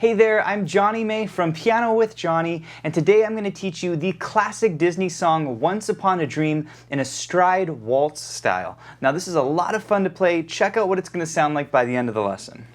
Hey there, I'm Jonny May from Piano with Jonny, and today I'm going to teach you the classic Disney song Once Upon a Dream in a stride waltz style. Now this is a lot of fun to play. Check out what it's going to sound like by the end of the lesson.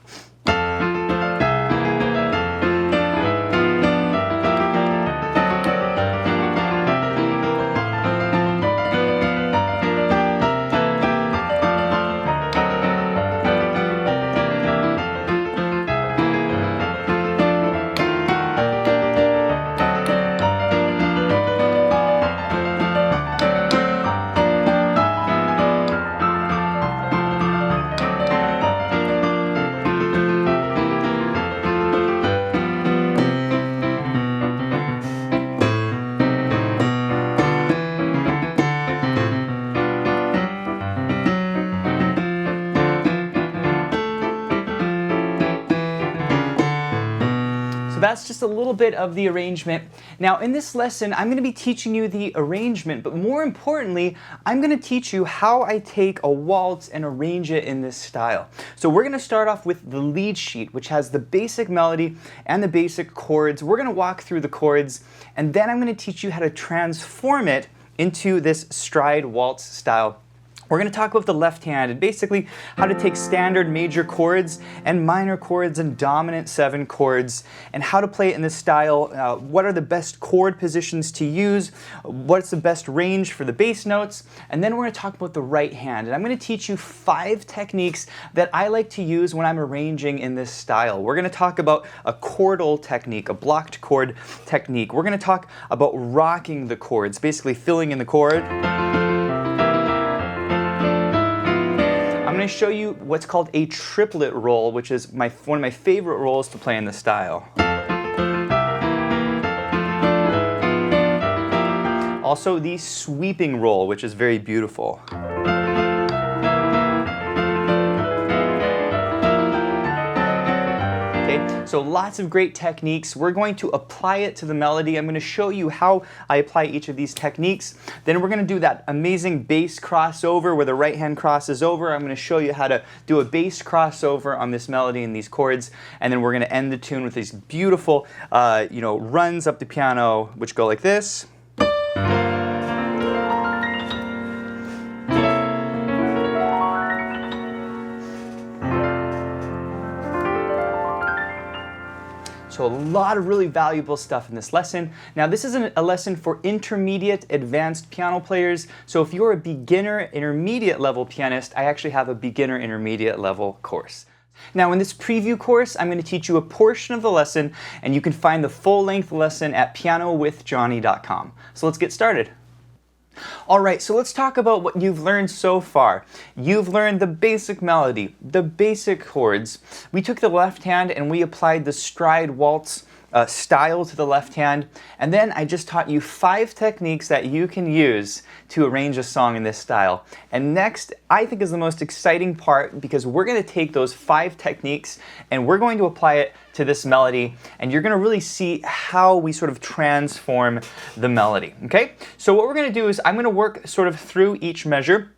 So that's just a little bit of the arrangement. Now in this lesson, I'm going to be teaching you the arrangement, but more importantly, I'm going to teach you how I take a waltz and arrange it in this style. So we're going to start off with the lead sheet, which has the basic melody and the basic chords. We're going to walk through the chords, and then I'm going to teach you how to transform it into this stride waltz style. We're going to talk about the left hand and basically how to take standard major chords and minor chords and dominant 7 chords and how to play it in this style. What are the best chord positions to use? What's the best range for the bass notes? And then we're going to talk about the right hand. And I'm going to teach you 5 techniques that I like to use when I'm arranging in this style. We're going to talk about a chordal technique, a blocked chord technique. We're going to talk about rocking the chords, basically filling in the chord. I'm going to show you what's called a triplet roll, which is one of my favorite rolls to play in this style. Also the sweeping roll, which is very beautiful. So lots of great techniques. We're going to apply it to the melody. I'm going to show you how I apply each of these techniques. Then we're going to do that amazing bass crossover where the right hand crosses over. I'm going to show you how to do a bass crossover on this melody and these chords. And then we're going to end the tune with these beautiful runs up the piano, which go like this. So a lot of really valuable stuff in this lesson. Now this isn't a lesson for intermediate advanced piano players. So if you're a beginner intermediate level pianist, I actually have a beginner intermediate level course. Now in this preview course, I'm going to teach you a portion of the lesson, and you can find the full-length lesson at pianowithjonny.com. So let's get started. Alright, so let's talk about what you've learned so far. You've learned the basic melody, the basic chords. We took the left hand and we applied the stride waltz style to the left hand, and then I just taught you 5 techniques that you can use to arrange a song in this style. And next, I think is the most exciting part, because we're going to take those 5 techniques and we're going to apply it to this melody, and you're going to really see how we sort of transform the melody. Okay? So what we're going to do is I'm going to work sort of through each measure.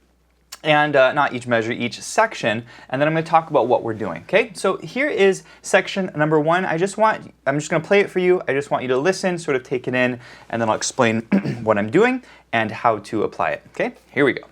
And not each measure, each section, and then I'm going to talk about what we're doing. Okay, so here is section number 1. I'm just going to play it for you. I just want you to listen, sort of take it in, and then I'll explain what I'm doing and how to apply it. Okay, here we go.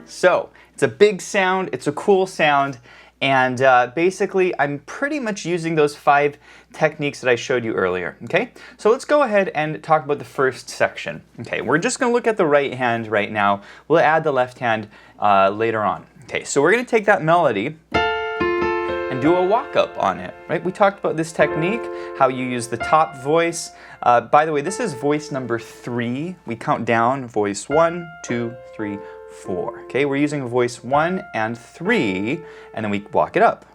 So it's a big sound, it's a cool sound, and basically I'm pretty much using those 5 techniques that I showed you earlier. Okay, so let's go ahead and talk about the first section. Okay, we're just going to look at the right hand right now. We'll add the left hand later on. Okay, so we're going to take that melody and do a walk-up on it, right? We talked about this technique, how you use the top voice. By the way, this is voice number 3. We count down, voice 1, 2, 3, 4. Okay, we're using voice 1 and 3, and then we walk it up.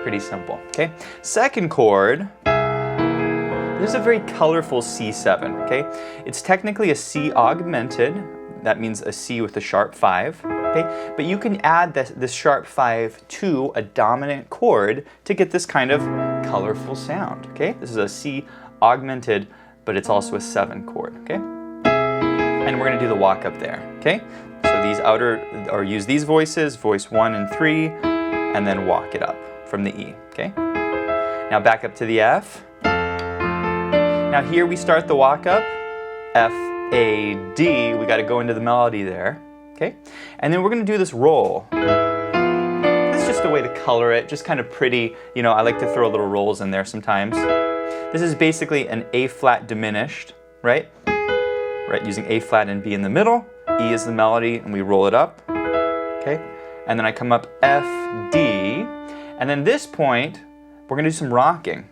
Pretty simple. Okay, second chord. This is a very colorful C7. Okay, it's technically a C augmented. That means a C with a sharp 5. Okay? But you can add this sharp 5 to a dominant chord to get this kind of colorful sound. Okay? This is a C augmented, but it's also a 7 chord. Okay? And we're going to do the walk up there. Okay? So these or use these voices, voice 1 and 3, and then walk it up from the E. Okay? Now back up to the F. Now here we start the walk up, F, A, D. We got to go into the melody there. Okay? And then we're going to do this roll. This is just a way to color it, just kind of pretty. You know, I like to throw little rolls in there sometimes. This is basically an A flat diminished, right? Right, using A flat and B in the middle. E is the melody, and we roll it up. Okay? And then I come up F, D. And then this point, we're going to do some rocking.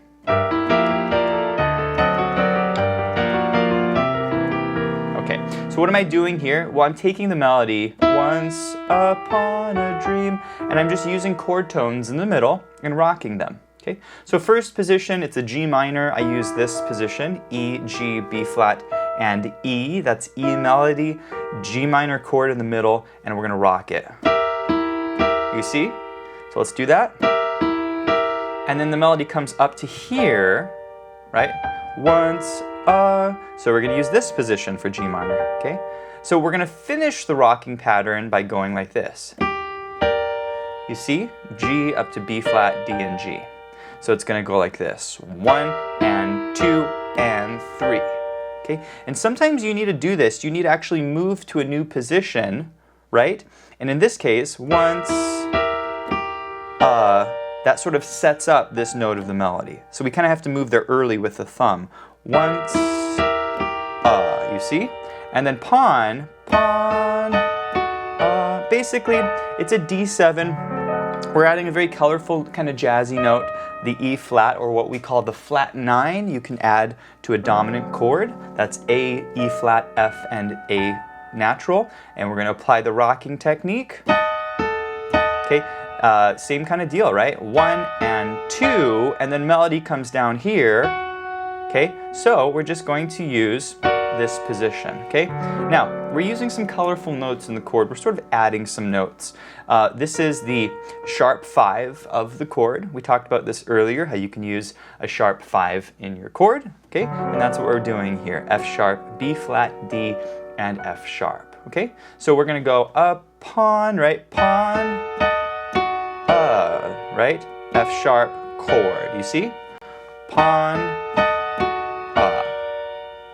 Okay, so what am I doing here? Well, I'm taking the melody, once upon a dream, and I'm just using chord tones in the middle and rocking them. Okay, so first position, it's a G minor. I use this position, E, G, B flat, and E. That's E melody, G minor chord in the middle, and we're going to rock it. You see? So let's do that. And then the melody comes up to here, right? Once, so we're going to use this position for G minor, okay? So we're going to finish the rocking pattern by going like this. You see? G up to B flat, D, and G. So it's going to go like this. 1 and 2 and 3. Okay? And sometimes you need to do this. You need to actually move to a new position, right? And in this case, once, that sort of sets up this note of the melody. So we kind of have to move there early with the thumb. Once, you see? And then pawn, basically it's a D7. We're adding a very colorful kind of jazzy note. The E flat, or what we call the flat 9, you can add to a dominant chord. That's A, E flat, F, and A natural. And we're going to apply the rocking technique. Okay, same kind of deal, right? 1 and 2, and then melody comes down here. Okay, so we're just going to use this position. Okay, now we're using some colorful notes in the chord. We're sort of adding some notes. This is the sharp 5 of the chord. We talked about this earlier, how you can use a sharp 5 in your chord. Okay, and that's what we're doing here. F sharp, B flat, D, and F sharp. Okay, so we're going to go up, pawn, right? Pawn, right? F sharp, chord. You see? Pawn,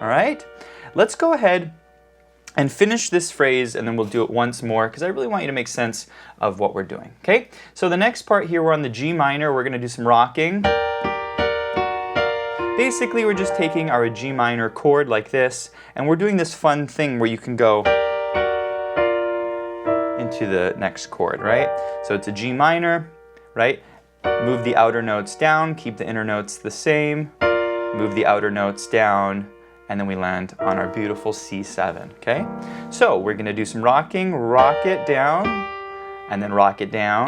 all right? Let's go ahead and finish this phrase, and then we'll do it once more, because I really want you to make sense of what we're doing. Okay? So the next part here, we're on the G minor. We're going to do some rocking. Basically, we're just taking our G minor chord like this, and we're doing this fun thing where you can go into the next chord, right? So it's a G minor, right? Move the outer notes down, keep the inner notes the same, move the outer notes down, and then we land on our beautiful C7, okay? So we're going to do some rocking, rock it down, and then rock it down.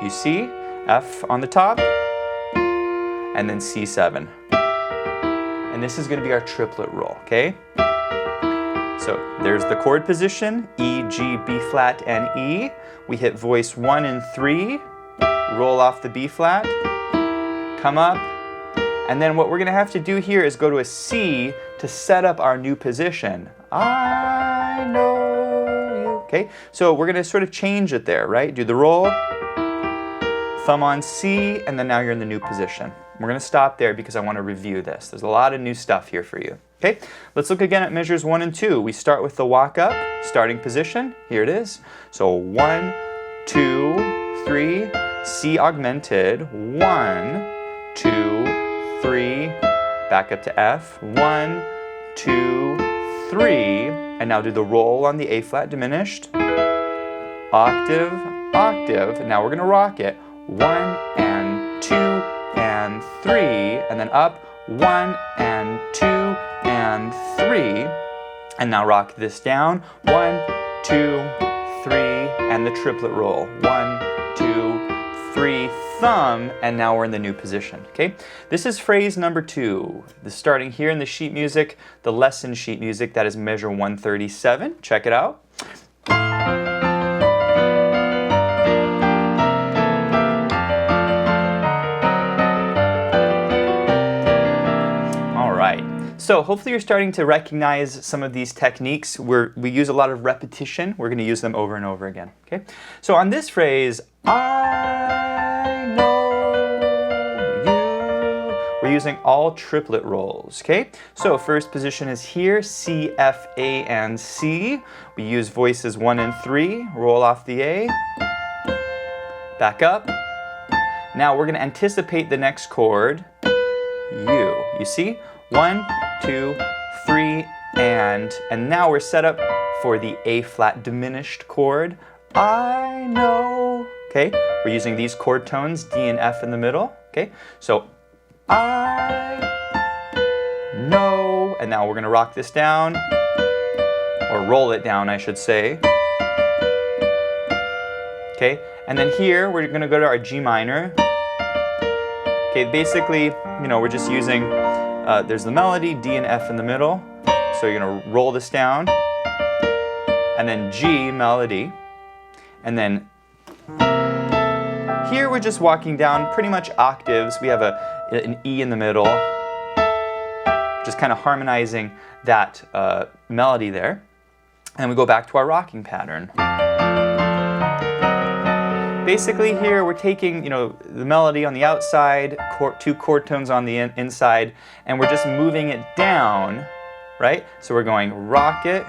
You see? F on the top, and then C7. And this is going to be our triplet roll, okay? So there's the chord position, E, G, B flat, and E. We hit voice 1 and 3, roll off the B flat, come up, and then what we're going to have to do here is go to a C to set up our new position. I know you. Okay, so we're going to sort of change it there, right? Do the roll, thumb on C, and then now you're in the new position. We're going to stop there because I want to review this. There's a lot of new stuff here for you. Okay, let's look again at measures 1 and 2. We start with the walk up, starting position. Here it is. So 1, 2, 3, C augmented, 1, 2, 3, back up to F, 1, 2, 3, and now do the roll on the A flat diminished, octave, octave, now we're going to rock it, 1 and 2 and 3, and then up, 1 and 2 and 3, and now rock this down, 1, 2, 3, and the triplet roll, 1, 2, 3, thumb, and now we're in the new position, okay? This is phrase number 2. This is starting here in the sheet music, the lesson sheet music, that is measure 137. Check it out. So hopefully you're starting to recognize some of these techniques. We use a lot of repetition. We're going to use them over and over again. Okay. So on this phrase, I know you, we're using all triplet rolls. Okay. So first position is here, C, F, A, and C. We use voices 1 and 3. Roll off the A. Back up. Now we're going to anticipate the next chord, U. You see? 1, 2, 3, and now we're set up for the A flat diminished chord. I know. Okay, we're using these chord tones, D and F in the middle. Okay, so I know, and now we're gonna rock this down, or roll it down, I should say. Okay, and then here we're gonna go to our G minor. Okay, basically, you know, we're just using. There's the melody, D and F in the middle. So you're going to roll this down. And then G, melody. And then here we're just walking down pretty much octaves. We have an E in the middle. Just kind of harmonizing that melody there. And we go back to our rocking pattern. Basically here we're taking, you know, the melody on the outside, two chord tones on the inside, and we're just moving it down, right? So we're going rock it,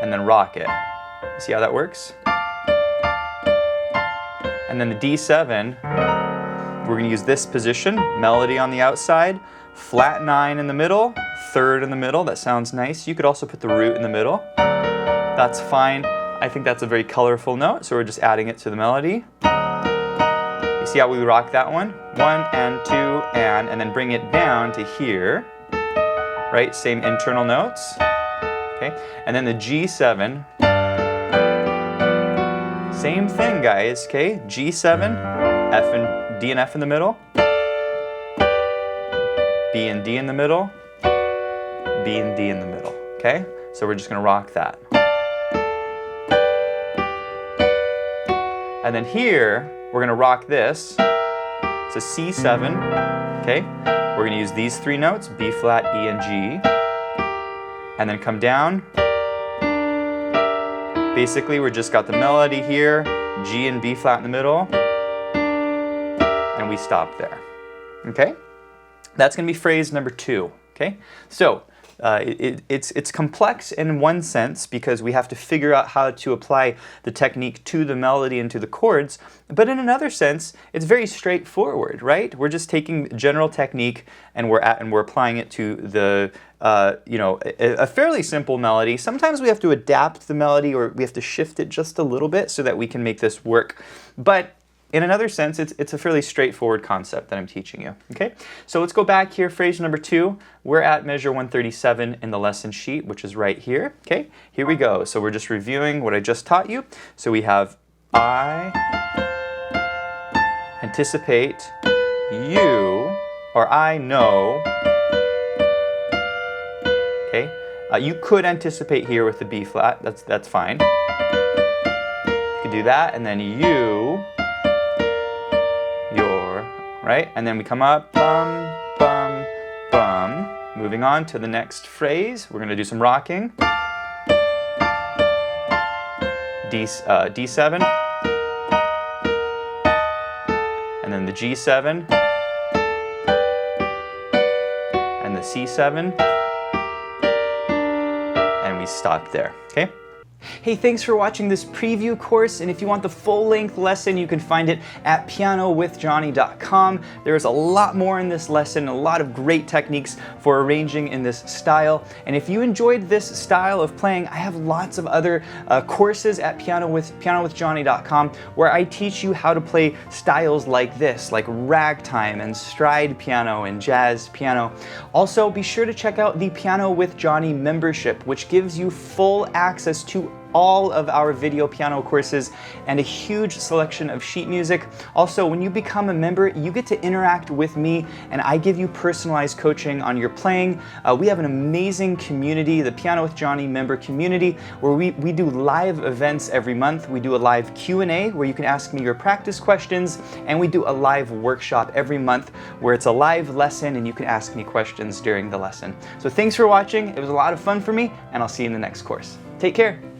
and then rock it. See how that works? And then the D7, we're going to use this position, melody on the outside, flat 9 in the middle, third in the middle. That sounds nice. You could also put the root in the middle. That's fine. I think that's a very colorful note, so we're just adding it to the melody. You see how we rock that one? 1 and 2 and then bring it down to here, right? Same internal notes. Okay, and then the G7. Same thing, guys. Okay, G7, F and D and F in the middle, B and D in the middle, B and D in the middle. Okay, so we're just going to rock that. And then here, we're going to rock this. It's a C7, okay? We're going to use these 3 notes, B flat, E, and G. And then come down. Basically, we just got the melody here, G and B flat in the middle. And we stop there, okay? That's going to be phrase number 2, okay? So, it's complex in one sense because we have to figure out how to apply the technique to the melody and to the chords, but in another sense it's very straightforward, right? We're just taking general technique and we're applying it to the you know, a fairly simple melody. Sometimes we have to adapt the melody or we have to shift it just a little bit so that we can make this work, but in another sense, it's a fairly straightforward concept that I'm teaching you, okay? So let's go back here, phrase number 2. We're at measure 137 in the lesson sheet, which is right here, okay? Here we go. So we're just reviewing what I just taught you. So we have I anticipate you, or I know, okay? You could anticipate here with the B flat, that's fine. You could do that, and then you, right? And then we come up, bum, bum, bum. Moving on to the next phrase. We're going to do some rocking. D7. And then the G7. And the C7. And we stop there, okay? Hey, thanks for watching this preview course, and if you want the full-length lesson, you can find it at pianowithjonny.com. There's a lot more in this lesson, a lot of great techniques for arranging in this style, and if you enjoyed this style of playing, I have lots of other courses at pianowithjonny.com where I teach you how to play styles like this, like ragtime and stride piano and jazz piano. Also, be sure to check out the Piano with Jonny membership, which gives you full access to all of our video piano courses and a huge selection of sheet music. Also, when you become a member, you get to interact with me and I give you personalized coaching on your playing. We have an amazing community, the Piano with Jonny member community, where we do live events every month. We do a live Q&A where you can ask me your practice questions, and we do a live workshop every month where it's a live lesson and you can ask me questions during the lesson. So thanks for watching. It was a lot of fun for me, and I'll see you in the next course. Take care.